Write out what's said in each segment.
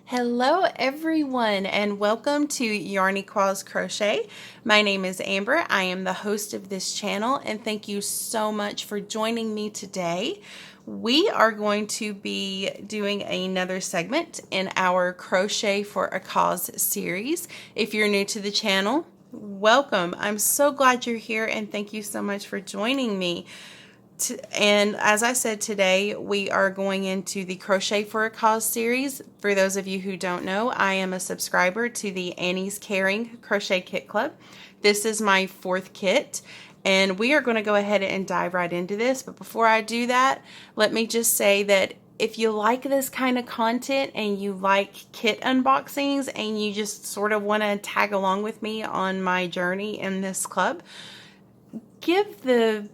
Hello everyone and welcome to Yarn Equals Crochet. My name is Amber. I am the host of this channel and thank you so much for joining me today. We are going to be doing another segment in our Crochet for a Cause series. If you're new to the channel, welcome. I'm so glad you're here and thank you so much for joining me. And as I said, today we are going into the Crochet for a Cause series. For those of you who don't know, I am a subscriber to the Annie's Caring Crochet Kit Club. This is my 4th kit, and we are going to go ahead and dive right into this. But before I do that, let me just say that if you like this kind of content and you like kit unboxings and you just sort of want to tag along with me on my journey in this club, give the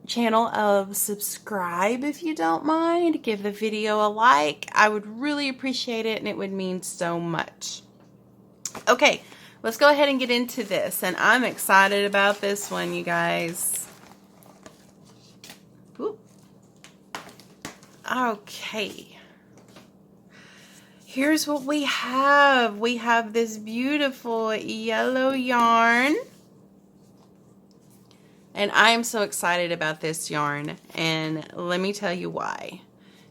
channel a subscribe if you don't mind. Give the video a like. I would really appreciate it and it would mean so much. Okay, let's go ahead and get into this, and I'm excited about this one, you guys. Ooh. Okay, here's what we have. We have this beautiful yellow yarn. And I am so excited about this yarn, and let me tell you why.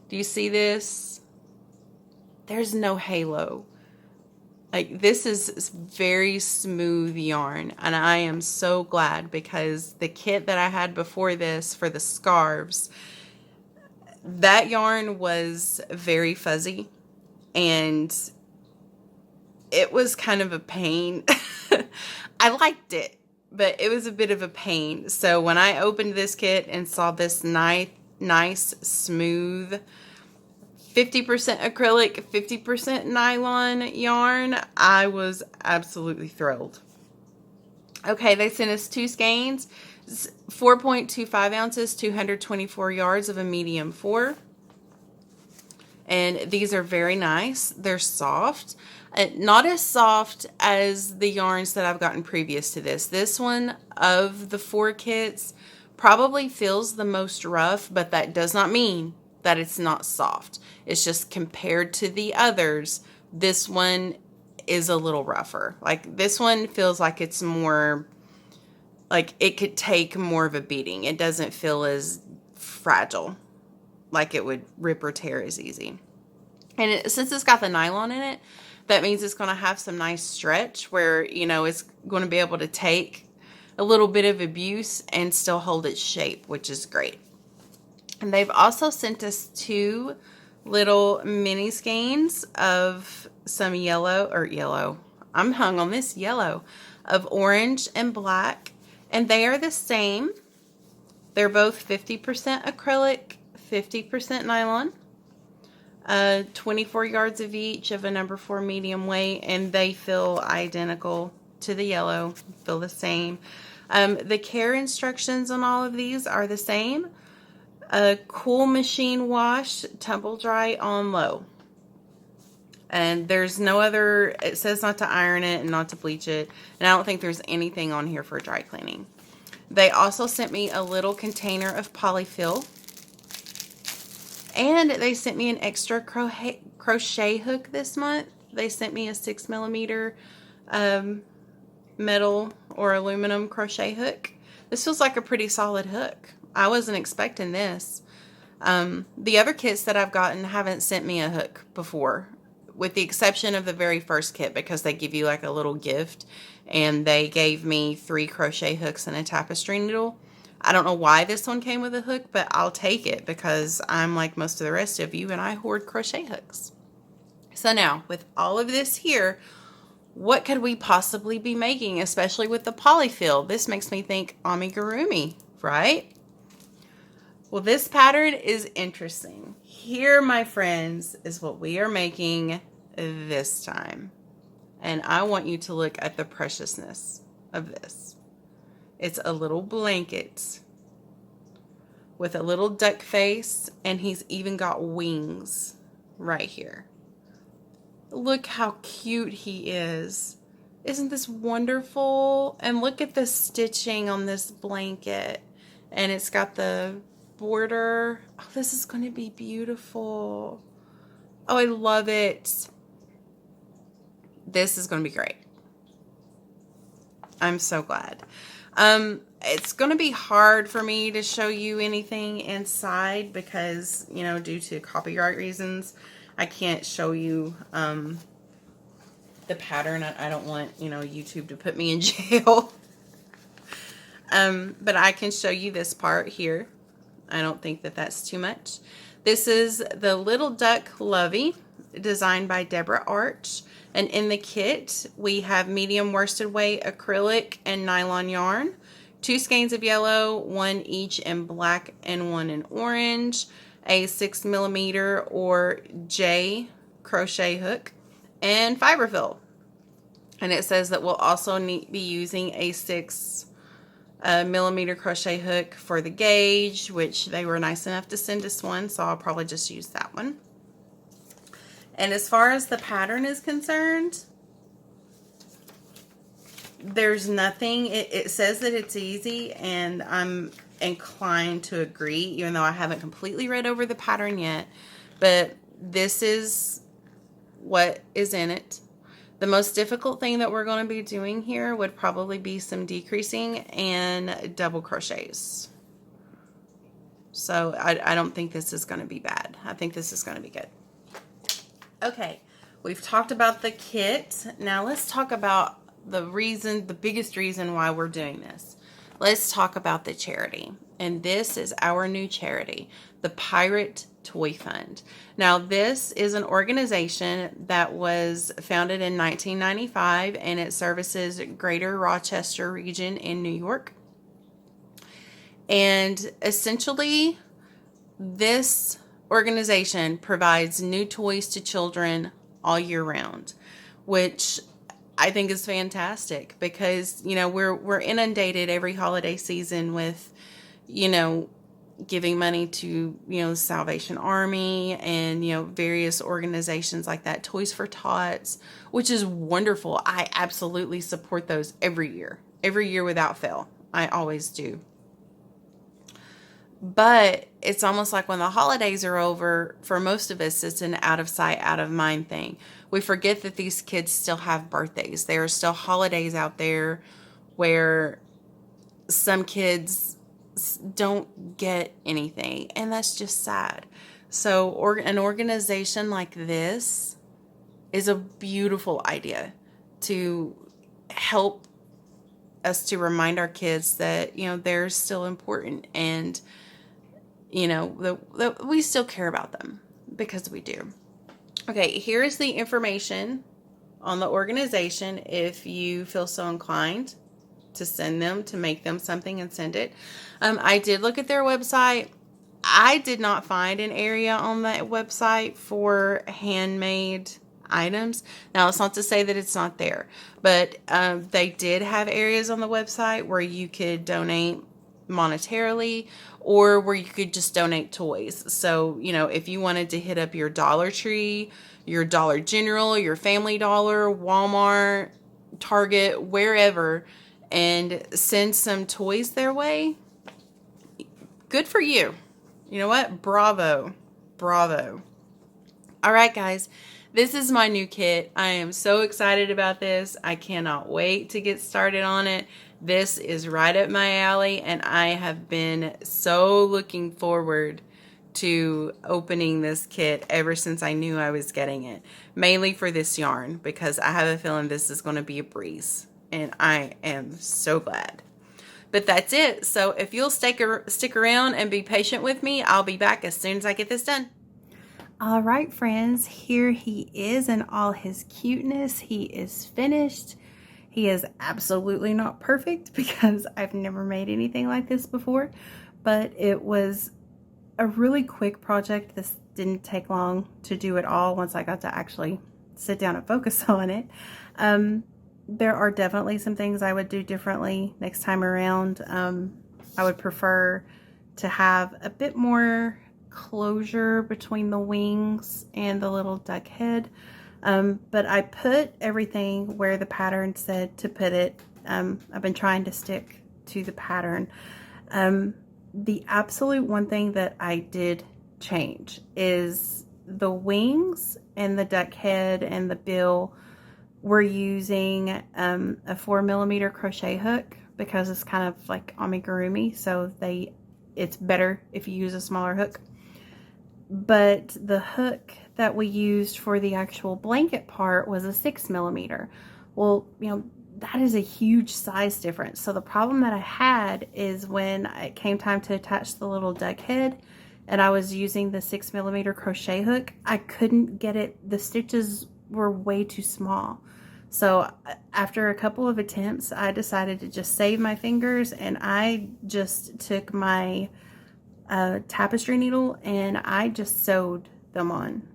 Do you see this? There's no halo. Like, this is very smooth yarn, and I am so glad, because the kit that I had before this for the scarves, that yarn was very fuzzy, and it was kind of a pain. I liked it, but it was a bit of a pain. So when I opened this kit and saw this nice, smooth 50% acrylic, 50% nylon yarn, I was absolutely thrilled. Okay, they sent us 2 skeins, 4.25 ounces, 224 yards of a medium 4. And these are very nice. They're soft. Not as soft as the yarns that I've gotten previous to this. This one of the 4 kits probably feels the most rough, but that does not mean that it's not soft. It's just compared to the others, this one is a little rougher. Like, this one feels like it's more, like it could take more of a beating. It doesn't feel as fragile, like it would rip or tear as easy. And since it's got the nylon in it, that means it's going to have some nice stretch where, you know, it's going to be able to take a little bit of abuse and still hold its shape, which is great. And they've also sent us 2 little mini skeins of some yellow. I'm hung on this yellow, of orange and black. And they are the same. They're both 50% acrylic, 50% nylon. 24 yards of each of a number 4 medium weight, and they feel identical to the yellow, feel the same. The care instructions on all of these are the same. Cool machine wash, tumble dry on low. And there's no other, it says not to iron it and not to bleach it, and I don't think there's anything on here for dry cleaning. They also sent me a little container of polyfill. And they sent me an extra crochet hook this month. They sent me a 6mm metal or aluminum crochet hook. This feels like a pretty solid hook. I wasn't expecting this. The other kits that I've gotten haven't sent me a hook before, with the exception of the very first kit, because they give you like a little gift, and they gave me 3 crochet hooks and a tapestry needle. I don't know why this one came with a hook, but I'll take it because I'm like most of the rest of you and I hoard crochet hooks. So now, with all of this here, what could we possibly be making, especially with the polyfill? This makes me think amigurumi, right? Well, this pattern is interesting. Here, my friends, is what we are making this time. And I want you to look at the preciousness of this. It's a little blanket with a little duck face, and he's even got wings right here. Look how cute he is. Isn't this wonderful? And look at the stitching on this blanket. And it's got the border. Oh, this is going to be beautiful. Oh, I love it. this is going to be great. I'm so glad. It's going to be hard for me to show you anything inside because, you know, due to copyright reasons, I can't show you the pattern. I don't want, you know, YouTube to put me in jail. But I can show you this part here. I don't think that that's too much. This is the Little Duck Lovey, designed by Deborah Arch. And in the kit, we have medium worsted weight acrylic and nylon yarn, 2 skeins of yellow, 1 each in black and 1 in orange, a 6mm or J crochet hook, and fiberfill. And it says that we'll also be using a 6mm crochet hook for the gauge, which they were nice enough to send us one, so I'll probably just use that one. And as far as the pattern is concerned, there's nothing. It says that it's easy, and I'm inclined to agree, even though I haven't completely read over the pattern yet. But this is what is in it. The most difficult thing that we're going to be doing here would probably be some decreasing and double crochets. So I don't think this is going to be bad. I think this is going to be good. Okay, we've talked about the kit. Now let's talk about the biggest reason why we're doing this. Let's talk about the charity. And this is our new charity, the Pirate Toy Fund. Now, this is an organization that was founded in 1995, and it services Greater Rochester region in New York. And essentially, this organization provides new toys to children all year round, which I think is fantastic because, you know, we're inundated every holiday season with, you know, giving money to, you know, Salvation Army and, you know, various organizations like that, Toys for Tots, which is wonderful. I absolutely support those every year without fail. I always do. But it's almost like when the holidays are over, for most of us, it's an out of sight, out of mind thing. We forget that these kids still have birthdays. There are still holidays out there where some kids don't get anything, and that's just sad. So an organization like this is a beautiful idea to help us to remind our kids that, you know, they're still important, and you know, that we still care about them, because we do. Okay, here is the information on the organization if you feel so inclined to send them, to make them something and send it. I did look at their website. I did not find an area on that website for handmade items. Now, it's not to say that it's not there, but they did have areas on the website where you could donate monetarily, or where you could just donate toys. So, you know, if you wanted to hit up your Dollar Tree, your Dollar General, your Family Dollar, Walmart, Target, wherever, and send some toys their way, good for you. You know what? Bravo. Bravo. All right, guys. This is my new kit. I am so excited about this. I cannot wait to get started on it. This is right up my alley, and I have been so looking forward to opening this kit ever since I knew I was getting it. Mainly for this yarn, because I have a feeling this is going to be a breeze, and I am so glad. But that's it. So if you'll stick around and be patient with me, I'll be back as soon as I get this done. All right, friends, here he is in all his cuteness. He is finished. He is absolutely not perfect because I've never made anything like this before, but it was a really quick project. This didn't take long to do it all once I got to actually sit down and focus on it. There are definitely some things I would do differently next time around. I would prefer to have a bit more closure between the wings and the little duck head. But I put everything where the pattern said to put it. I've been trying to stick to the pattern. The absolute one thing that I did change is the wings and the duck head and the bill We're using a 4mm crochet hook because it's kind of like amigurumi, so it's better if you use a smaller hook. But the hook that we used for the actual blanket part was a 6mm. Well, you know, that is a huge size difference. So the problem that I had is when it came time to attach the little duck head and I was using the 6mm crochet hook, I couldn't get it. The stitches were way too small. So after a couple of attempts, I decided to just save my fingers, and I just took my tapestry needle and I just sewed them on.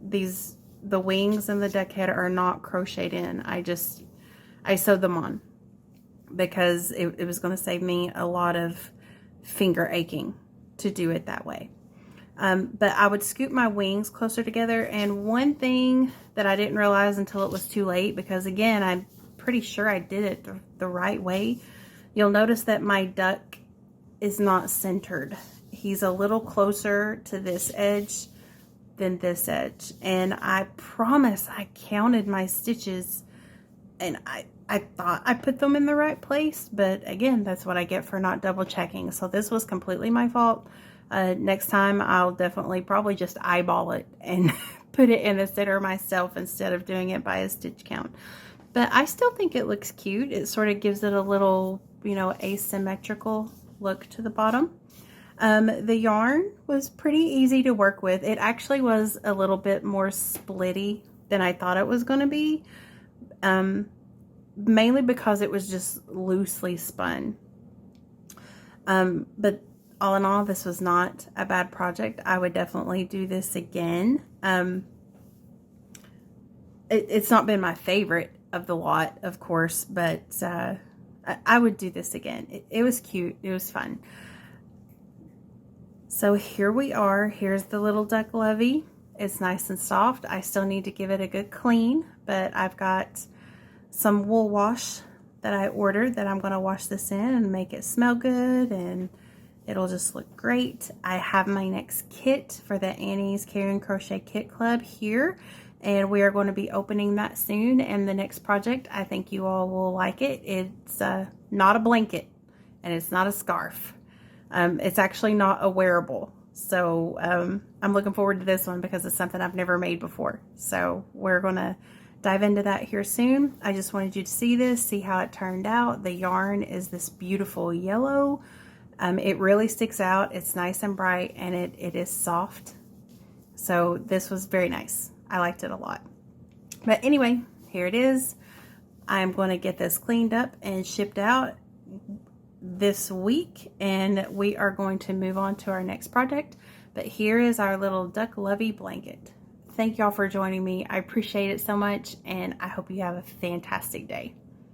The wings and the duck head are not crocheted in. I sewed them on because it was going to save me a lot of finger aching to do it that way. But I would scoop my wings closer together, and one thing that I didn't realize until it was too late, because again, I'm pretty sure I did it the right way. You'll notice that my duck is not centered. He's a little closer to this edge than this edge. And I promise I counted my stitches, and I thought I put them in the right place, but again, that's what I get for not double checking. So this was completely my fault. Next time I'll definitely probably just eyeball it and put it in the center myself instead of doing it by a stitch count. But I still think it looks cute. It sort of gives it a little, you know, asymmetrical look to the bottom. The yarn was pretty easy to work with. It actually was a little bit more splitty than I thought it was going to be. Mainly because it was just loosely spun. But all in all, this was not a bad project. I would definitely do this again. It's not been my favorite of the lot, of course, but I would do this again. It was cute. It was fun. So here we are. Here's the little duck lovey. It's nice and soft. I still need to give it a good clean, but I've got some wool wash that I ordered that I'm going to wash this in and make it smell good, and it'll just look great. I have my next kit for the Annie's Care and Crochet Kit Club here, and we are going to be opening that soon. And the next project, I think you all will like it. It's not a blanket, and it's not a scarf. It's actually not a wearable. So I'm looking forward to this one because it's something I've never made before. So we're going to dive into that here soon. I just wanted you to see this, see how it turned out. The yarn is this beautiful yellow. It really sticks out. It's nice and bright, and it is soft. So this was very nice. I liked it a lot. But anyway, here it is. I'm going to get this cleaned up and shipped out this week, and we are going to move on to our next project. But here is our little duck lovey blanket. Thank y'all for joining me. I appreciate it so much, and I hope you have a fantastic day.